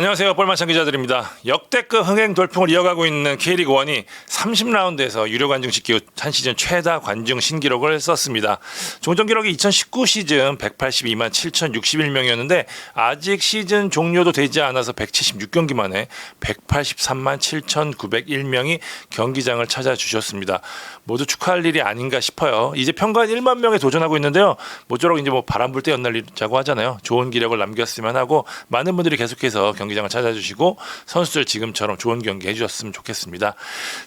안녕하세요. 볼만찬 기자들입니다. 역대급 흥행 돌풍을 이어가고 있는 K리그1이 30라운드에서 유료 관중 집계 후 한 시즌 최다 관중 신기록을 썼습니다. 종전 기록이 2019 시즌 182만 7,061명이었는데 아직 시즌 종료도 되지 않아서 176경기 만에 183만 7,901명이 경기장을 찾아주셨습니다. 모두 축하할 일이 아닌가 싶어요. 이제 평관 1만 명에 도전하고 있는데요. 모쪼록 이제 바람 불 때 연날리자고 하잖아요. 좋은 기록을 남겼으면 하고 많은 분들이 계속해서 경기장을 찾아주시고 선수들 지금처럼 좋은 경기 해주셨으면 좋겠습니다.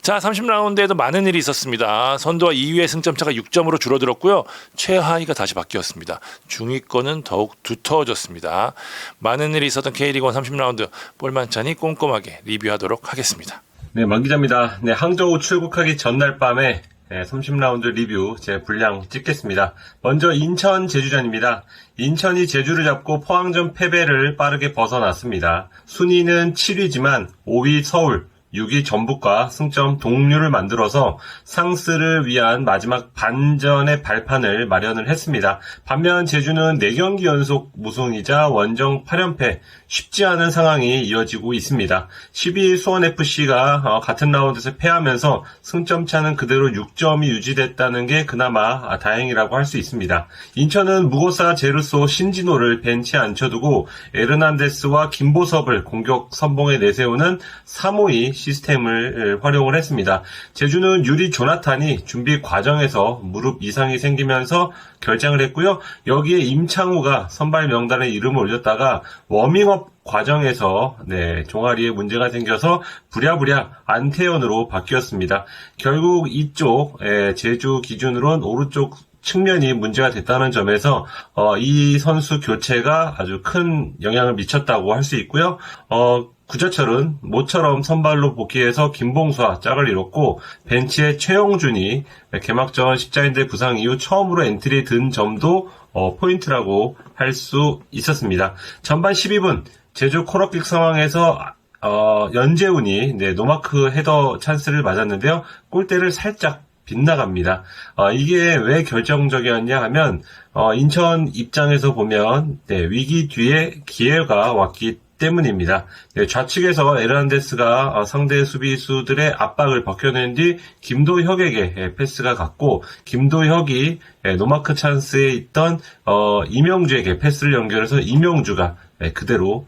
자, 30라운드에도 많은 일이 있었습니다. 선두와 2위의 승점차가 6점으로 줄어들었고요. 최하위가 다시 바뀌었습니다. 중위권은 더욱 두터워졌습니다. 많은 일이 있었던 K리그1 30라운드 볼만찬이 꼼꼼하게 리뷰하도록 하겠습니다. 네, 만 기자입니다. 네, 항저우 출국하기 전날 밤에 30라운드 리뷰 제 분량 찍겠습니다. 먼저 인천 제주전입니다. 인천이 제주를 잡고 포항전 패배를 빠르게 벗어났습니다. 순위는 7위지만 5위 서울, 6위 전북과 승점 동률을 만들어서 상스를 위한 마지막 반전의 발판을 마련을 했습니다. 반면 제주는 4경기 연속 무승이자 원정 8연패, 쉽지 않은 상황이 이어지고 있습니다. 10위 수원FC가 같은 라운드에서 패하면서 승점차는 그대로 6점이 유지됐다는 게 그나마 다행이라고 할 수 있습니다. 인천은 무고사 제르소 신진호를 벤치에 앉혀두고 에르난데스와 김보섭을 공격 선봉에 내세우는 352 시스템을 활용을 했습니다. 제주는 유리 조나탄이 준비 과정에서 무릎 이상이 생기면서 결장을 했고요. 여기에 임창우가 선발 명단에 이름을 올렸다가 워밍업 과정에서 종아리에 문제가 생겨서 부랴부랴 안태현으로 바뀌었습니다. 결국 이쪽 제주 기준으로는 오른쪽 측면이 문제가 됐다는 점에서 이 선수 교체가 아주 큰 영향을 미쳤다고 할 수 있고요. 구자철은 모처럼 선발로 복귀해서 김봉수와 짝을 이뤘고 벤치에 최영준이 개막전 십자인대 부상 이후 처음으로 엔트리에 든 점도 포인트라고 할 수 있었습니다. 전반 12분 제주 코너킥 상황에서 연재훈이 노마크 헤더 찬스를 맞았는데요. 골대를 살짝 빗나갑니다. 이게 왜 결정적이었냐 하면 인천 입장에서 보면 위기 뒤에 기회가 왔기 때문입니다. 좌측에서 에르난데스가 상대 수비수들의 압박을 벗겨낸 뒤 김도혁에게 패스가 갔고 김도혁이 노마크 찬스에 있던 이명주에게 패스를 연결해서 이명주가 그대로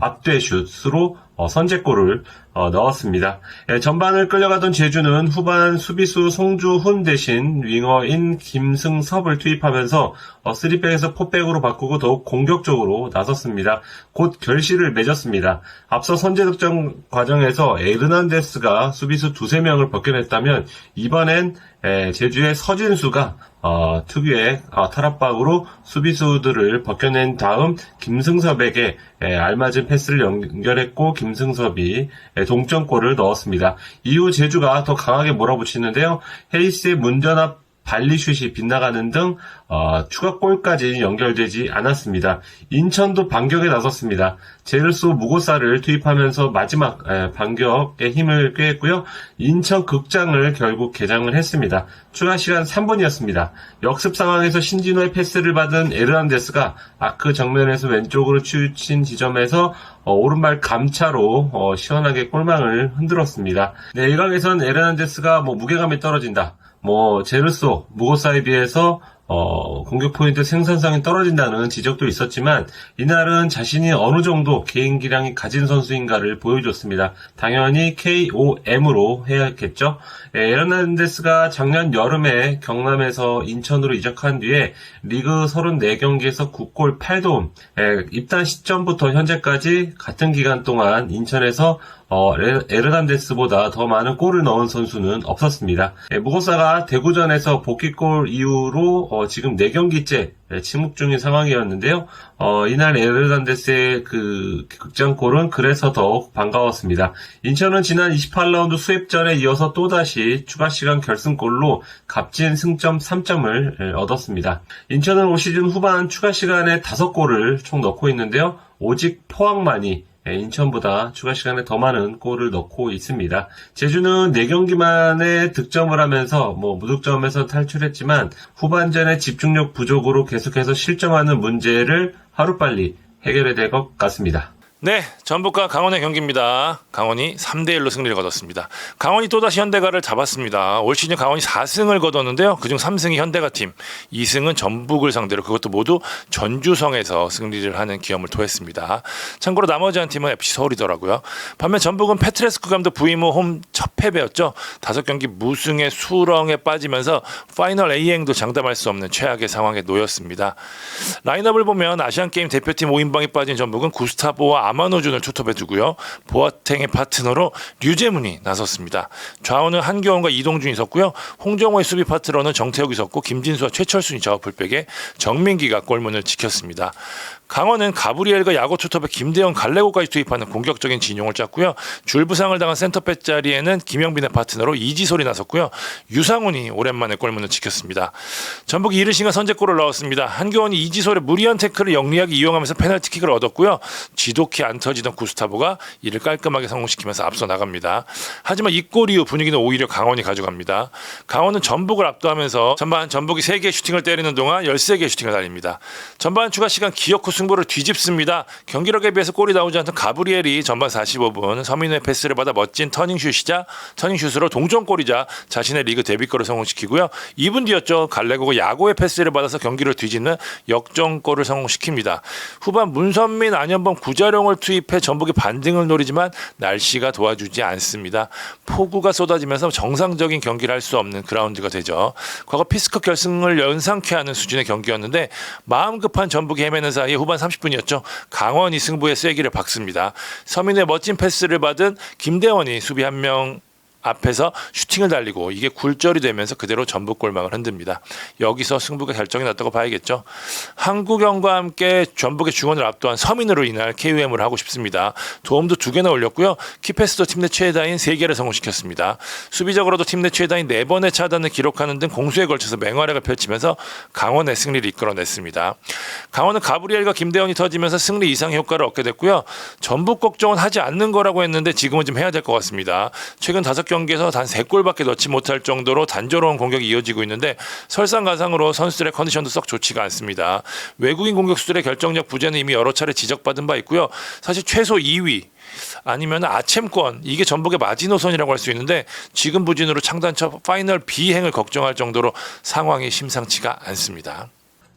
맞대 슛으로 선제골을 넣었습니다. 전반을 끌려가던 제주는 후반 수비수 송주훈 대신 윙어인 김승섭을 투입하면서 3백에서 4백으로 바꾸고 더욱 공격적으로 나섰습니다. 곧 결실을 맺었습니다. 앞서 선제 득점 과정에서 에르난데스가 수비수 2-3명을 벗겨냈다면 이번엔 제주의 서진수가 특유의 탈압박으로 수비수들을 벗겨낸 다음 김승섭에게 알맞은 패스를 연결했고 김승섭이 동점골을 넣었습니다. 이후 제주가 더 강하게 몰아붙이는데요. 헤이스의 문전압 발리슛이 빗나가는 등 추가골까지 연결되지 않았습니다. 인천도 반격에 나섰습니다. 제르소 무고사를 투입하면서 마지막 반격에 힘을 꾀했고요. 인천 극장을 결국 개장을 했습니다. 추가 시간 3분이었습니다. 역습 상황에서 신진호의 패스를 받은 에르난데스가 아크 정면에서 왼쪽으로 치우친 지점에서 오른발 감차로 시원하게 골망을 흔들었습니다. 일각에선 에르난데스가 무게감이 떨어진다. 제르소, 무고사에 비해서 공격 포인트 생산성이 떨어진다는 지적도 있었지만 이날은 자신이 어느 정도 개인 기량이 가진 선수인가를 보여줬습니다. 당연히 KOM으로 해야겠죠. 에르난데스가 작년 여름에 경남에서 인천으로 이적한 뒤에 리그 34경기에서 9골 8도움, 입단 시점부터 현재까지 같은 기간 동안 인천에서 에르난데스보다 더 많은 골을 넣은 선수는 없었습니다. 무고사가 대구전에서 복귀골 이후로 지금 4경기째 침묵 중인 상황이었는데요. 이날 에르난데스의 그 극장골은 그래서 더욱 반가웠습니다. 인천은 지난 28라운드 수협전에 이어서 또다시 추가 시간 결승골로 값진 승점 3점을 얻었습니다. 인천은 올 시즌 후반 추가 시간에 5골을 총 넣고 있는데요. 오직 포항만이 인천보다 추가 시간에 더 많은 골을 넣고 있습니다. 제주는 4경기 만에 득점을 하면서 무득점에서 탈출했지만 후반전에 집중력 부족으로 계속해서 실점하는 문제를 하루빨리 해결해야 될 것 같습니다. 네, 전북과 강원의 경기입니다. 강원이 3대1로 승리를 거뒀습니다. 강원이 또다시 현대가를 잡았습니다. 올 시즌 강원이 4승을 거뒀는데요. 그중 3승이 현대가 팀, 2승은 전북을 상대로 그것도 모두 전주성에서 승리를 하는 기염을 토했습니다. 참고로 나머지 한 팀은 FC 서울이더라고요. 반면 전북은 페트레스쿠 감독 부임 후 홈 첫 패배였죠. 5경기 무승의 수렁에 빠지면서 파이널 A행도 장담할 수 없는 최악의 상황에 놓였습니다. 라인업을 보면 아시안게임 대표팀 5인방이 빠진 전북은 구스타보와 아마노준을 투톱에 두고요. 보아탱의 파트너로 류재문이 나섰습니다. 좌우는 한교원과 이동준이 섰고요. 홍정호의 수비 파트너는 정태욱이 섰고 김진수와 최철순이 좌우 풀백에 정민기가 골문을 지켰습니다. 강원은 가브리엘과 야고 투톱에 김대현, 갈레고까지 투입하는 공격적인 진용을 짰고요. 줄부상을 당한 센터백 자리에는 김영빈의 파트너로 이지솔이 나섰고요. 유상훈이 오랜만에 골문을 지켰습니다. 전북이 이른 시간 선제골을 넣었습니다. 한교원이 이지솔의 무리한 태클을 영리하게 이용하면서 페널티킥을 얻었고요. 지독히 안 터지던 구스타보가 이를 깔끔하게 성공시키면서 앞서 나갑니다. 하지만 이 골 이후 분위기는 오히려 강원이 가져갑니다. 강원은 전북을 압도하면서 전반 전북이 3개의 슈팅을 때리는 동안 13개의 슈팅을 달립니다. 전반 추가 시간 기어코 승부를 뒤집습니다. 경기력에 비해서 골이 나오지 않던 가브리엘이 전반 45분 서민우의 패스를 받아 멋진 터닝슛으로 동점골이자 자신의 리그 데뷔골을 성공시키고요. 2분 뒤였죠. 갈레고가 야고의 패스를 받아서 경기를 뒤집는 역전골을 성공시킵니다. 후반 문선민, 안현범, 구자룡을 투입해 전북의 반등을 노리지만 날씨가 도와주지 않습니다. 폭우가 쏟아지면서 정상적인 경기를 할 수 없는 그라운드가 되죠. 과거 피스컵 결승을 연상케 하는 수준의 경기였는데 마음 급한 전북이 헤매는 사이에 후반 30분이었죠. 강원이 승부의 쐐기를 박습니다. 서민의 멋진 패스를 받은 김대원이 수비 한 명 앞에서 슈팅을 달리고 이게 굴절이 되면서 그대로 전북 골망을 흔듭니다. 여기서 승부가 결정이 났다고 봐야겠죠. 한국영과 함께 전북의 중원을 압도한 서민으로 인할 KOM을 하고 싶습니다. 도움도 2개나 올렸고요. 키패스도 팀 내 최다인 3개를 성공시켰습니다. 수비적으로도 팀 내 최다인 4번의 차단을 기록하는 등 공수에 걸쳐서 맹활약을 펼치면서 강원의 승리를 이끌어냈습니다. 강원은 가브리엘과 김대원이 터지면서 승리 이상의 효과를 얻게 됐고요. 전북 걱정은 하지 않는 거라고 했는데 지금은 좀 해야 될 것 같습니다. 최근 5경기에서 단 3골밖에 넣지 못할 정도로 단조로운 공격이 이어지고 있는데 설상가상으로 선수들의 컨디션도 썩 좋지가 않습니다. 외국인 공격수들의 결정력 부재는 이미 여러 차례 지적받은 바 있고요. 사실 최소 2위 아니면 아챔권 이게 전북의 마지노선이라고 할 수 있는데 지금 부진으로 창단처 파이널 B행을 걱정할 정도로 상황이 심상치가 않습니다.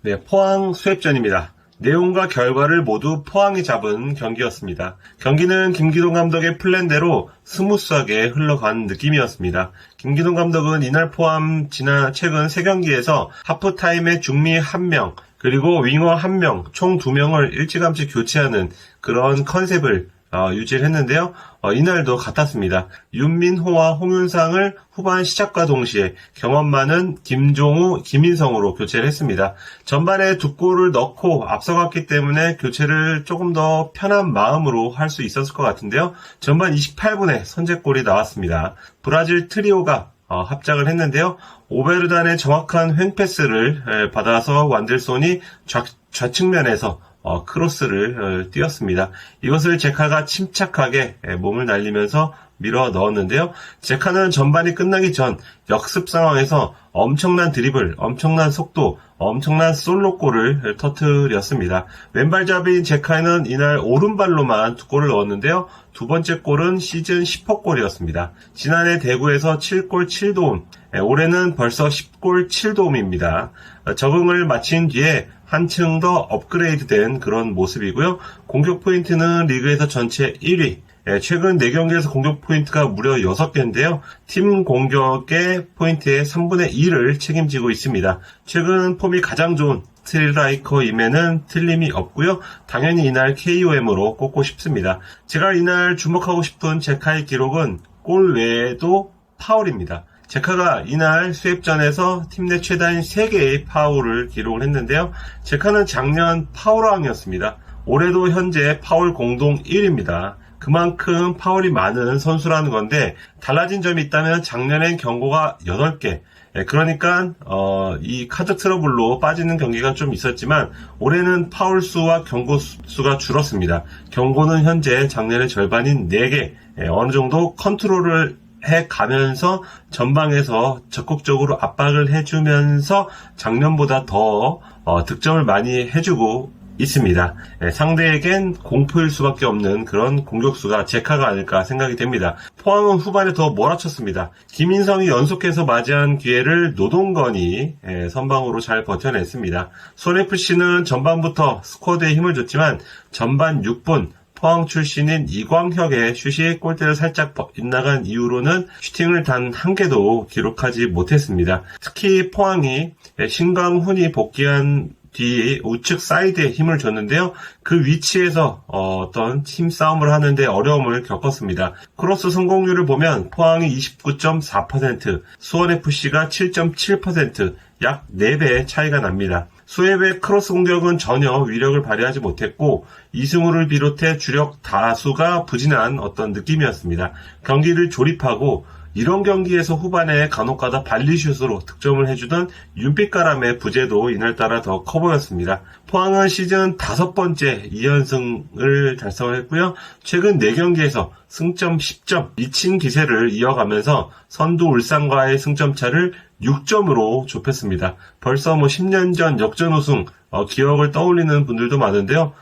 네, 포항 수협전입니다. 내용과 결과를 모두 포항이 잡은 경기였습니다. 경기는 김기동 감독의 플랜대로 스무스하게 흘러간 느낌이었습니다. 김기동 감독은 이날 포함 최근 3경기에서 하프타임에 중미 1명, 그리고 윙어 1명, 총 2명을 일찌감치 교체하는 그런 컨셉을 유지를 했는데요. 이날도 같았습니다. 윤민호와 홍윤상을 후반 시작과 동시에 경험 많은 김종우, 김인성으로 교체를 했습니다. 전반에 2골을 넣고 앞서갔기 때문에 교체를 조금 더 편한 마음으로 할 수 있었을 것 같은데요. 전반 28분에 선제골이 나왔습니다. 브라질 트리오가 합작을 했는데요. 오베르단의 정확한 횡패스를 받아서 완델손이 좌측면에서 크로스를 띄웠습니다. 이것을 제카가 침착하게 몸을 날리면서 밀어 넣었는데요. 제카는 전반이 끝나기 전 역습 상황에서 엄청난 드리블, 엄청난 속도, 엄청난 솔로골을 터뜨렸습니다. 왼발잡이인 제카는 이날 오른발로만 2골을 넣었는데요. 2번째 골은 시즌 10호 골이었습니다. 지난해 대구에서 7골 7도움, 올해는 벌써 10골 7도움입니다. 적응을 마친 뒤에 한층 더 업그레이드된 그런 모습이고요. 공격 포인트는 리그에서 전체 1위. 최근 4경기에서 공격 포인트가 무려 6개인데요. 팀 공격의 포인트의 3분의 2를 책임지고 있습니다. 최근 폼이 가장 좋은 스트라이커임에는 틀림이 없고요. 당연히 이날 KOM으로 꼽고 싶습니다. 제가 이날 주목하고 싶은 제카의 기록은 골 외에도 파울입니다. 제카가 이날 수협전에서 팀 내 최다인 3개의 파울을 기록을 했는데요. 제카는 작년 파울왕이었습니다. 올해도 현재 파울 공동 1위입니다. 그만큼 파울이 많은 선수라는 건데 달라진 점이 있다면 작년엔 경고가 8개, 그러니까 이 카드 트러블로 빠지는 경기가 좀 있었지만 올해는 파울 수와 경고 수가 줄었습니다. 경고는 현재 작년의 절반인 4개, 어느 정도 컨트롤을 해가면서 전방에서 적극적으로 압박을 해주면서 작년보다 더 득점을 많이 해주고 있습니다. 상대에겐 공포일 수밖에 없는 그런 공격수가 제카가 아닐까 생각이 됩니다. 포항은 후반에 더 몰아쳤습니다. 김인성이 연속해서 맞이한 기회를 노동건이 선방으로 잘 버텨냈습니다. 수원FC는 전반부터 스쿼드에 힘을 줬지만 전반 6분 포항 출신인 이광혁의 슛이 골대를 살짝 빗나간 이후로는 슈팅을 단 한 개도 기록하지 못했습니다. 특히 포항이 신광훈이 복귀한 뒤 우측 사이드에 힘을 줬는데요. 그 위치에서 어떤 팀 싸움을 하는데 어려움을 겪었습니다. 크로스 성공률을 보면 포항이 29.4%, 수원FC가 7.7%, 약 4배 차이가 납니다. 수협의 크로스 공격은 전혀 위력을 발휘하지 못했고 이승우를 비롯해 주력 다수가 부진한 어떤 느낌이었습니다. 경기를 조립하고 이런 경기에서 후반에 간혹가다 발리슛으로 득점을 해주던 윤빛가람의 부재도 이날따라 더 커 보였습니다. 포항은 시즌 5번째 2연승을 달성을 했고요. 최근 4경기에서 승점 10점, 미친 기세를 이어가면서 선두 울산과의 승점차를 6점으로 좁혔습니다. 벌써 10년 전 역전 우승 기억을 떠올리는 분들도 많은데요.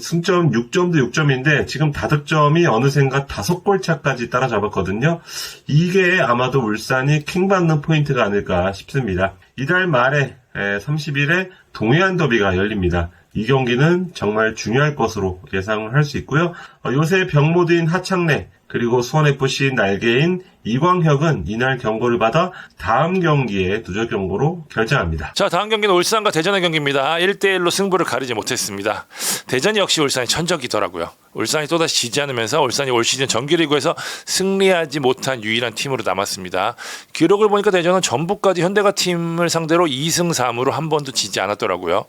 승점 6점도 6점인데 지금 다득점이 어느샌가 5골 차까지 따라잡았거든요. 이게 아마도 울산이 킹받는 포인트가 아닐까 싶습니다. 이달 말에 30일에 동해안 더비가 열립니다. 이 경기는 정말 중요할 것으로 예상을 할 수 있고요. 요새 병모드인 하창래 그리고 수원FC 날개인 이광혁은 이날 경고를 받아 다음 경기에 누적 경고로 결정합니다. 자, 다음 경기는 울산과 대전의 경기입니다. 1대1로 승부를 가리지 못했습니다. 대전 역시 울산이 천적이더라고요. 울산이 또다시 지지 않으면서 울산이 올 시즌 정규리그에서 승리하지 못한 유일한 팀으로 남았습니다. 기록을 보니까 대전은 전북까지 현대가 팀을 상대로 2승 3무로 한 번도 지지 않았더라고요.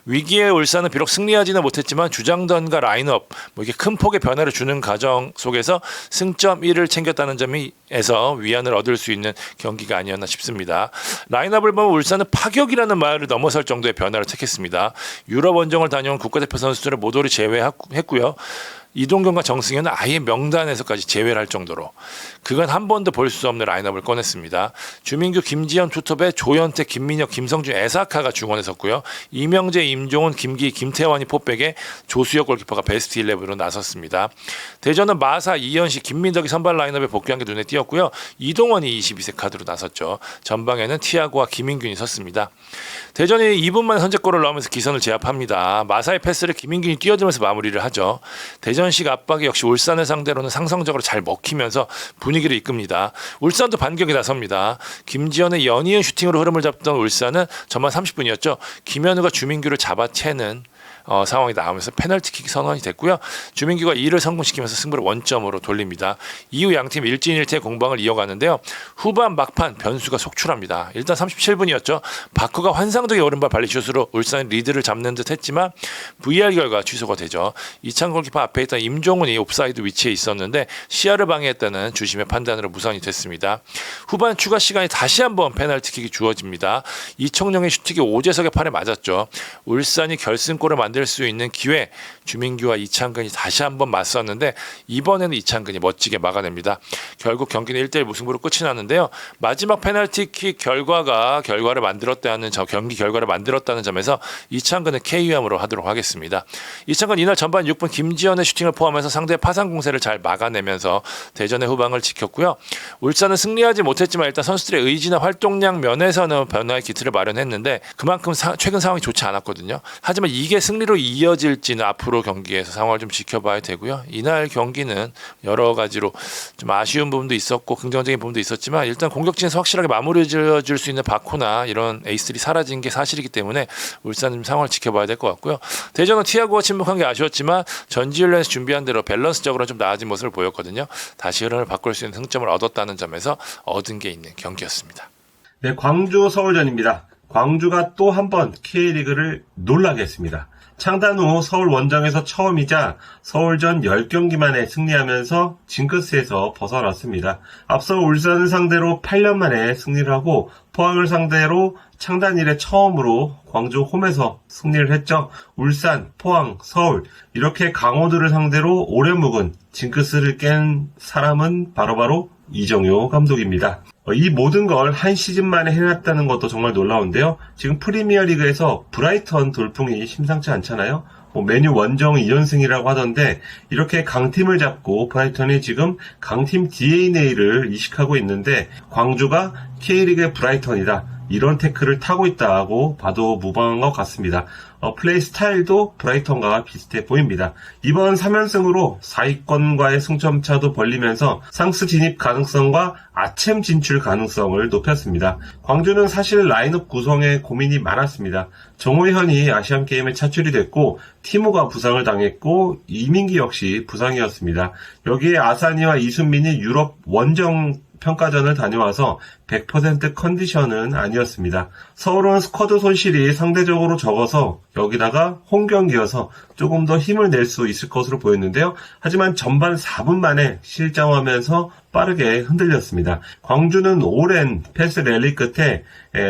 위기의 울산은 비록 승리하지는 못했지만 주장전과 라인업 이렇게 큰 폭의 변화를 주는 과정 속에서 승점 1을 챙겼다는 점에서 위안을 얻을 수 있는 경기가 아니었나 싶습니다. 라인업을 보면 울산은 파격이라는 말을 넘어설 정도의 변화를 택했습니다. 유럽 원정을 다녀온 국가대표 선수들을 모조리 제외했고요. 이동경과 정승현은 아예 명단에서까지 제외를 할 정도로 그건 한 번도 볼 수 없는 라인업을 꺼냈습니다. 주민규, 김지현, 투톱에 조현태, 김민혁, 김성준, 에사카가 중원에 섰고요. 이명재, 임종훈, 김기, 김태환이 포백에 조수혁 골키퍼가 베스트 11으로 나섰습니다. 대전은 마사, 이현식, 김민덕이 선발 라인업에 복귀한 게 눈에 띄었고요. 이동원이 22세 카드로 나섰죠. 전방에는 티아고와 김인균이 섰습니다. 대전이 2분 만에 선제골을 넣으면서 기선을 제압합니다. 마사의 패스를 김인균이 뛰어들면서 마무리를 하죠. 대전식 압박이 역시 울산을 상대로는 상성적으로 잘 먹히면서 분위기를 이끕니다. 울산도 반격에 나섭니다. 김지현의 연이은 슈팅으로 흐름을 잡던 울산은 전반 30분이었죠. 김현우가 주민규를 잡아채는 상황이 나오면서 페널티킥 선언이 됐고요. 주민규가 이를 성공시키면서 승부를 원점으로 돌립니다. 이후 양팀 일진일퇴 공방을 이어가는데요. 후반 막판 변수가 속출합니다. 일단 37분이었죠. 바쿠가 환상적인 오른발 발리슛으로 울산의 리드를 잡는 듯 했지만 VAR 결과 취소가 되죠. 이창 골키퍼 앞에 있던 임종훈이 옵사이드 위치에 있었는데 시야를 방해했다는 주심의 판단으로 무산이 됐습니다. 후반 추가 시간에 다시 한번 페널티킥이 주어집니다. 이청용의 슈팅이 오재석의 팔에 맞았죠. 울산이 결승골을 만들 수 있는 기회, 주민규와 이창근이 다시 한번 맞섰는데 이번에는 이창근이 멋지게 막아냅니다. 결국 경기는 1대1 무승부로 끝이 났는데요. 마지막 페널티킥 결과를 만들었다는 경기 결과를 만들었다는 점에서 이창근은 KUM으로 하도록 하겠습니다. 이창근 이날 전반 6분 김지현의 슈팅을 포함해서 상대의 파상 공세를 잘 막아내면서 대전의 후방을 지켰고요. 울산은 승리하지 못했지만 일단 선수들의 의지나 활동량 면에서는 변화의 기틀을 마련했는데 그만큼 최근 상황이 좋지 않았거든요. 하지만 이게 승리로 이어질지는 앞으로 경기에서 상황을 좀 지켜봐야 되고요. 이날 경기는 여러 가지로 좀 아쉬운 부분도 있었고 긍정적인 부분도 있었지만 일단 공격진에서 확실하게 마무리 지어줄 수 있는 바코나 이런 에이스들이 사라진 게 사실이기 때문에 울산은 상황을 지켜봐야 될 것 같고요. 대전은 티아고가 침묵한 게 아쉬웠지만 전지훈련에서 준비한 대로 밸런스적으로 좀 나아진 모습을 보였거든요. 다시 흐름을 바꿀 수 있는 승점을 얻었다는 점에서 얻은 게 있는 경기였습니다. 네, 광주 서울전입니다. 광주가 또 한 번 K리그를 놀라게 했습니다. 창단 후 서울 원정에서 처음이자 서울전 10경기 만에 승리하면서 징크스에서 벗어났습니다. 앞서 울산을 상대로 8년 만에 승리를 하고 포항을 상대로 창단 이래 처음으로 광주 홈에서 승리를 했죠. 울산, 포항, 서울 이렇게 강호들을 상대로 오래 묵은 징크스를 깬 사람은 바로바로 이정효 감독입니다. 이 모든 걸 한 시즌 만에 해냈다는 것도 정말 놀라운데요. 지금 프리미어리그에서 브라이턴 돌풍이 심상치 않잖아요. 메뉴 원정 2연승이라고 하던데 이렇게 강팀을 잡고 브라이턴이 지금 강팀 DNA를 이식하고 있는데 광주가 K리그의 브라이턴이다. 이런 태클을 타고 있다고 봐도 무방한 것 같습니다. 플레이 스타일도 브라이턴과 비슷해 보입니다. 이번 3연승으로 4위권과의 승점차도 벌리면서 상스 진입 가능성과 아챔 진출 가능성을 높였습니다. 광주는 사실 라인업 구성에 고민이 많았습니다. 정호현이 아시안게임에 차출이 됐고 티모가 부상을 당했고 이민기 역시 부상이었습니다. 여기에 아사니와 이순민이 유럽 원정 평가전을 다녀와서 100% 컨디션은 아니었습니다. 서울은 스쿼드 손실이 상대적으로 적어서 여기다가 홈경기여서 조금 더 힘을 낼 수 있을 것으로 보였는데요. 하지만 전반 4분 만에 실점하면서 빠르게 흔들렸습니다. 광주는 오랜 패스 랠리 끝에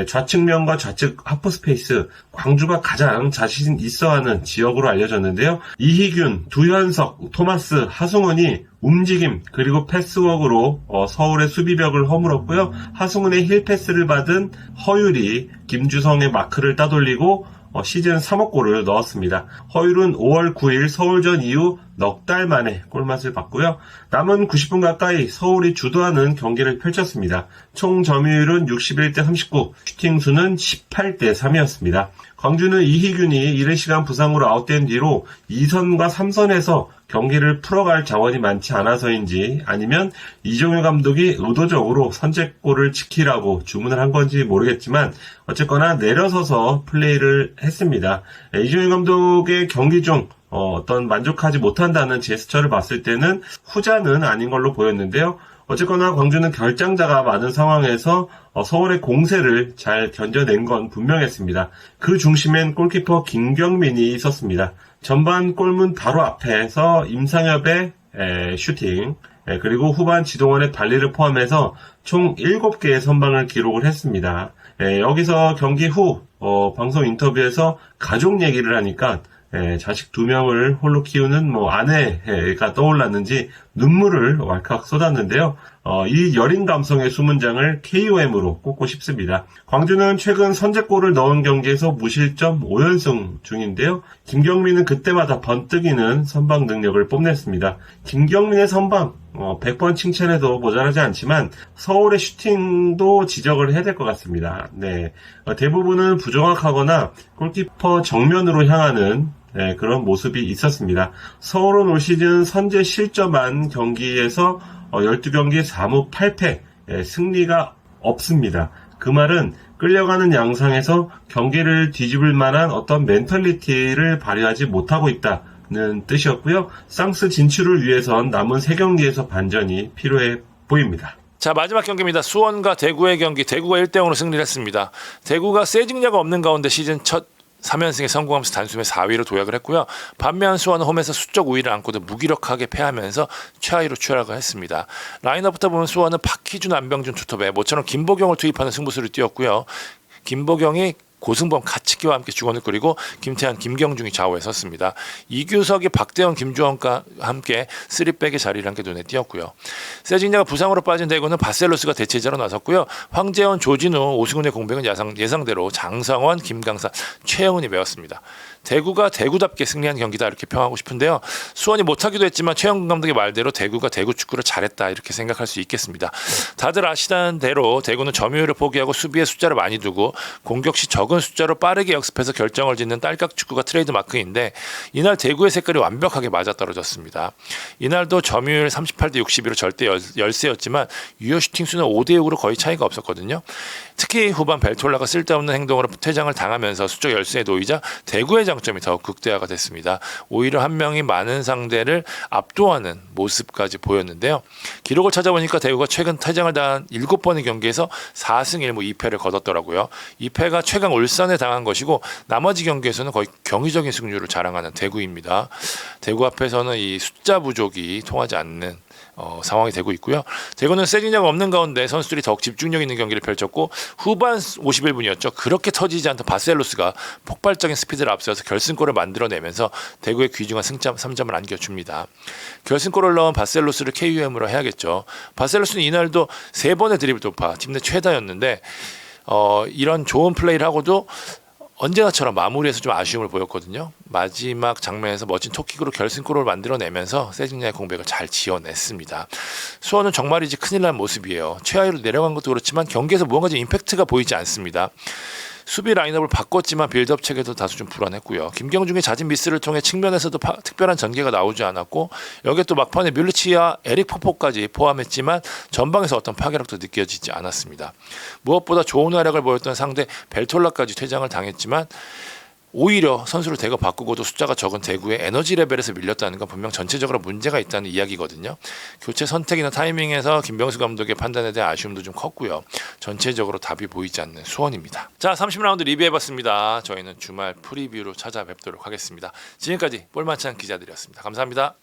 좌측면과 좌측 하프스페이스, 광주가 가장 자신 있어하는 지역으로 알려졌는데요. 이희균, 두현석, 토마스, 하승훈이 움직임 그리고 패스워크로 서울의 수비벽을 허물었고요. 하승훈의 힐패스를 받은 허율이 김주성의 마크를 따돌리고 시즌 3호 골을 넣었습니다. 허율은 5월 9일 서울전 이후 넉 달 만에 골맛을 봤고요. 남은 90분 가까이 서울이 주도하는 경기를 펼쳤습니다. 총 점유율은 61대 39, 슈팅 수는 18대 3이었습니다. 광주는 이희균이 이른 시간 부상으로 아웃된 뒤로 2선과 3선에서 경기를 풀어갈 자원이 많지 않아서인지 아니면 이종효 감독이 의도적으로 선제골을 지키라고 주문을 한 건지 모르겠지만 어쨌거나 내려서서 플레이를 했습니다. 이종효 감독의 경기 중 어떤 만족하지 못한다는 제스처를 봤을 때는 후자는 아닌 걸로 보였는데요. 어쨌거나 광주는 결장자가 많은 상황에서 서울의 공세를 잘 견뎌낸 건 분명했습니다. 그 중심엔 골키퍼 김경민이 있었습니다. 전반 골문 바로 앞에서 임상엽의 슈팅, 그리고 후반 지동원의 발리를 포함해서 총 7개의 선방을 기록을 했습니다. 여기서 경기 후 방송 인터뷰에서 가족 얘기를 하니까 자식 2명을 홀로 키우는 아내가 떠올랐는지 눈물을 왈칵 쏟았는데요. 이 여린 감성의 수문장을 KOM으로 꼽고 싶습니다. 광주는 최근 선제골을 넣은 경기에서 무실점 5연승 중인데요. 김경민은 그때마다 번뜩이는 선방 능력을 뽐냈습니다. 김경민의 선방 100번 칭찬해도 모자라지 않지만 서울의 슈팅도 지적을 해야 될 것 같습니다. 대부분은 부정확하거나 골키퍼 정면으로 향하는 그런 모습이 있었습니다. 서울은 올 시즌 선제 실점한 경기에서 12경기 4무 8패, 승리가 없습니다. 그 말은 끌려가는 양상에서 경기를 뒤집을 만한 어떤 멘털리티를 발휘하지 못하고 있다는 뜻이었고요. 쌍스 진출을 위해선 남은 3경기에서 반전이 필요해 보입니다. 자, 마지막 경기입니다. 수원과 대구의 경기. 대구가 1대0으로 승리를 했습니다. 대구가 세징야가 없는 가운데 시즌 첫 3연승에 성공하면서 단숨에 4위로 도약을 했고요. 반면 수원은 홈에서 수적 우위를 안고도 무기력하게 패하면서 최하위로 추락을 했습니다. 라인업부터 보면 수원은 박희준, 안병준 투톱에 모처럼 김보경을 투입하는 승부수를 띄웠고요. 김보경이 고승범, 가츠키와 함께 주원을 꾸리고 김태환, 김경중이 좌우에 섰습니다. 이규석이 박대원, 김주원과 함께 3백의 자리를 함께 눈에 띄었고요. 세징야가 부상으로 빠진 대구는 바셀로스가 대체자로 나섰고요. 황재원, 조진우, 오승훈의 공백은 예상대로 장성원, 김강사, 최영은이 메웠습니다. 대구가 대구답게 승리한 경기다 이렇게 평하고 싶은데요. 수원이 못하기도 했지만 최영근 감독의 말대로 대구가 대구 축구를 잘했다 이렇게 생각할 수 있겠습니다. 다들 아시는 대로 대구는 점유율을 포기하고 수비에 숫자를 많이 두고 공격 시 적은 숫자로 빠르게 역습해서 결정을 짓는 딸깍 축구가 트레이드 마크인데 이날 대구의 색깔이 완벽하게 맞아떨어졌습니다. 이날도 점유율 38대 62로 절대 열세였지만 유효 슈팅 수는 5대 6으로 거의 차이가 없었거든요. 특히 후반 벨톨라가 쓸데없는 행동으로 퇴장을 당하면서 수적 열세에 놓이자 대구의 장점이 더욱 극대화가 됐습니다. 오히려 한 명이 많은 상대를 압도하는 모습까지 보였는데요. 기록을 찾아보니까 대구가 최근 퇴장을 당한 7번의 경기에서 4승 1무 2패를 거뒀더라고요. 2패가 최강 울산에 당한 것이고 나머지 경기에서는 거의 경이적인 승률을 자랑하는 대구입니다. 대구 앞에서는 이 숫자 부족이 통하지 않는 상황이 되고 있고요. 대구는 세징야가 없는 가운데 선수들이 더욱 집중력 있는 경기를 펼쳤고 후반 51분이었죠. 그렇게 터지지 않던 바셀로스가 폭발적인 스피드를 앞세워서 결승골을 만들어내면서 대구의 귀중한 승점 3점을 안겨줍니다. 결승골을 넣은 바셀로스를 KUM으로 해야겠죠. 바셀로스는 이날도 3번의 드리블 돌파, 팀 내 최다였는데 이런 좋은 플레이를 하고도 언제나처럼 마무리에서 좀 아쉬움을 보였거든요. 마지막 장면에서 멋진 톱킥으로 결승골을 만들어내면서 세징야의 공백을 잘 지어냈습니다. 수원은 정말이지 큰일 난 모습이에요. 최하위로 내려간 것도 그렇지만 경기에서 무언가 좀 임팩트가 보이지 않습니다. 수비 라인업을 바꿨지만 빌드업 체계도 다소 좀 불안했고요. 김경중의 잦은 미스를 통해 측면에서도 특별한 전개가 나오지 않았고 여기에 또 막판에 뮬리치와 에릭 포포까지 포함했지만 전방에서 어떤 파괴력도 느껴지지 않았습니다. 무엇보다 좋은 활약을 보였던 상대 벨톨라까지 퇴장을 당했지만 오히려 선수를 대거 바꾸고도 숫자가 적은 대구의 에너지 레벨에서 밀렸다는 건 분명 전체적으로 문제가 있다는 이야기거든요. 교체 선택이나 타이밍에서 김병수 감독의 판단에 대한 아쉬움도 좀 컸고요. 전체적으로 답이 보이지 않는 수원입니다. 자, 30라운드 리뷰해봤습니다. 저희는 주말 프리뷰로 찾아뵙도록 하겠습니다. 지금까지 볼만찬 기자들이었습니다. 감사합니다.